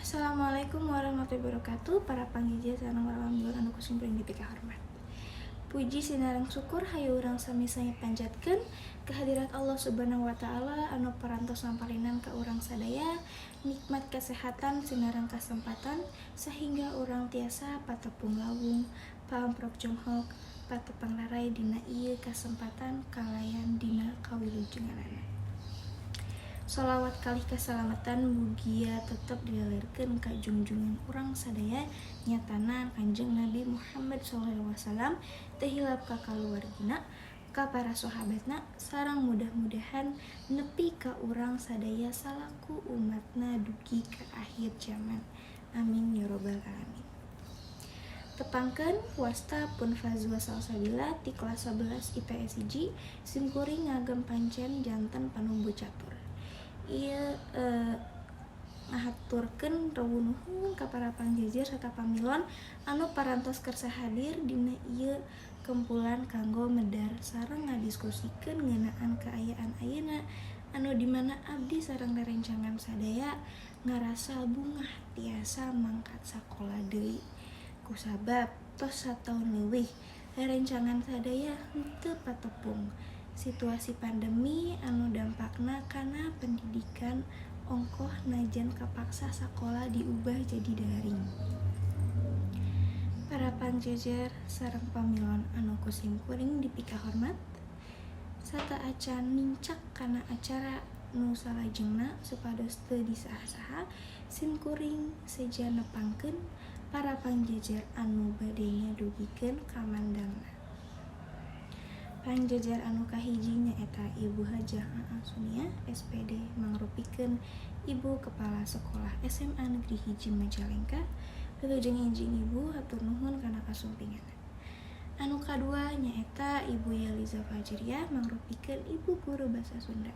Assalamualaikum warahmatullahi wabarakatuh. Para panggija sareng warahmatullahi anu kusimpring dipika hormat. Puji sinareng syukur hayu urang sami saya panjatkeun kehadirat Allah Subhanahu wa taala anu parantos ngamparinan ka urang sadaya nikmat kesehatan sinareng kasempatan sehingga urang tiasa patepung lawung paamprok jonghok patepang larai dina ieu kasempatan kalayan dina kawilujenganana. Sholawat kalih keselamatan mugia tetap dilelirkeun ka junjungan urang sadaya nyatana Kanjeng Nabi Muhammad SAW teu hilap ka kaluargina ka para sahabatna sareng mudah-mudahan nepi ka urang sadaya salaku umatna dugi ka akhir zaman. Amin ya robbal alamin. Tepangkeun wasta pun fazwa salsabila ti kelas 11 IPS 1 simkuring ngagem pancen janten panumbu catur. Ieu ngahaturkeun rawuh nuhun ka para pangjejer serta pamilon anu parantos kersa hadir dina ieu kumpulan kanggo medar sareng ngadiskusikeun ngeunaan kaayaan ayeuna anu dimana abdi sareng rerencangan sadaya ngarasa bungah tiasa mangkat sakola deui. Kusabab tos sataun leuwih rerencangan sadaya henteu patepung situasi pandemi anu dampakna kana pendidikan ongkoh najan kapaksa sakola diubah jadi daring. Para panjejer sareng pamilon anu kusimkuring dipika hormat sarta acan nincak kana acara nu salajengna supados teu disaha-saha simkuring seja nepangkeun para panjejer anu bade ngadugikeun kamandangna. Panjejer anu kahiji nyaeta Ibu Hajah Sunia SPD mangrupikeun Ibu Kepala Sekolah SMA Negeri 1 Majalengka. Wilujeng enjing Ibu hatur nuhun kana kasumpinganna. Anu kadua nyaeta Ibu Yeliza Fajriah mangrupikeun Ibu Guru Basa Sunda.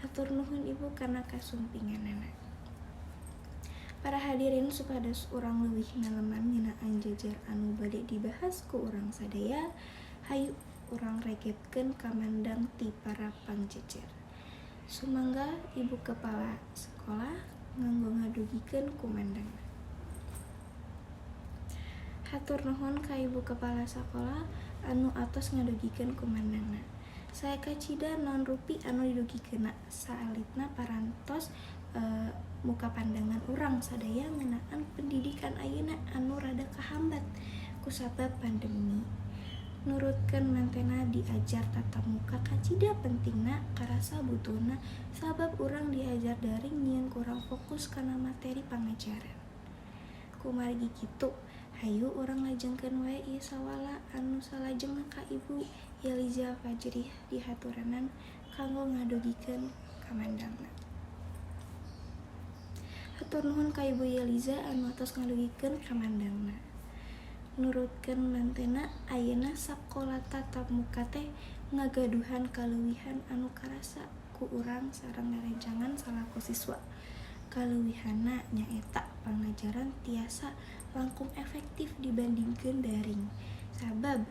Hatur nuhun Ibu kana kasumpinganna. Para hadirin supados urang leuwih naleman ngeunaan jejer anu bade dibahas ku urang sadaya, hayu urang regepkeun kamandang ti para pangjejer. Sumangga Ibu Kepala Sekolah nganggo ngadugikeun kumandangna. Hatur nuhun ka Ibu Kepala Sekolah anu atos ngadugikeun kumandangna. Saeka cida non rupi anu didugikeunna saalitna parantos muka pandangan urang sadaya ngeunaan pendidikan ayeuna anu rada kahambat kusabab pandemi. Nurutkeun mantena diajar tatap muka kacida pentingna karasa butuhna sabab urang diajar daring nyieun kurang fokus kana materi pangajaran. Kumargi kitu, hayu urang lajengkeun wae ieu sawala anu salajengna ka Ibu Yeliza Fajriah dihaturanan kanggo ngadugikeun kamandangna. Hatur nuhun ka Ibu Yeliza anu atos ngadugikeun kamandangna. Nurutkeun mantena ayeuna sakola tatap muka teh ngagaduhan kaleuwihan anu karasa ku urang sareng rerencangan salaku siswa. Kaleuwihanna nyaeta pangajaran tiasa langkung efektif dibandingkeun daring. Sabab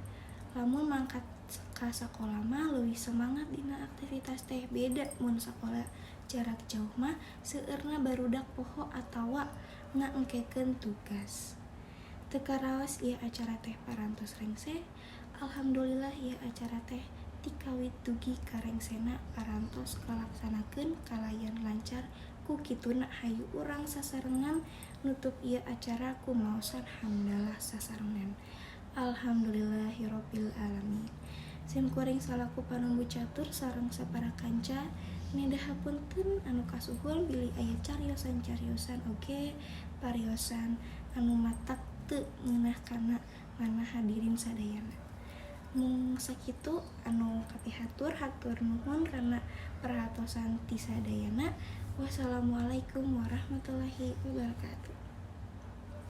lamun mangkat ka sakola mah leuwih semangat dina aktivitas teh beda mun sakola jarak jauh mah seueurna barudak poho atawa ngaengkekeun tugas. Teu karaos ieu acara teh parantos rengse. Alhamdulillah ieu acara teh ti kawit dugi ka rengsena parantos kalaksanakeun kalayan lancar ku kituna hayu urang sasarengan nutup ieu acara ku maosan hamdalah sasarengan. Alhamdulillahirabbil alamin. Simkuring salaku panumbu catur sareng sapara kanca nedahapunten anu kasuhun bilih aya cariosan-cariosan oge pariosan anu matak teu ngeunah kana manah hadirin sadayana. Mung sakitu anu kapihatur hatur nuhun kana perhatosan ti sadayana. Wassalamualaikum warahmatullahi wabarakatuh.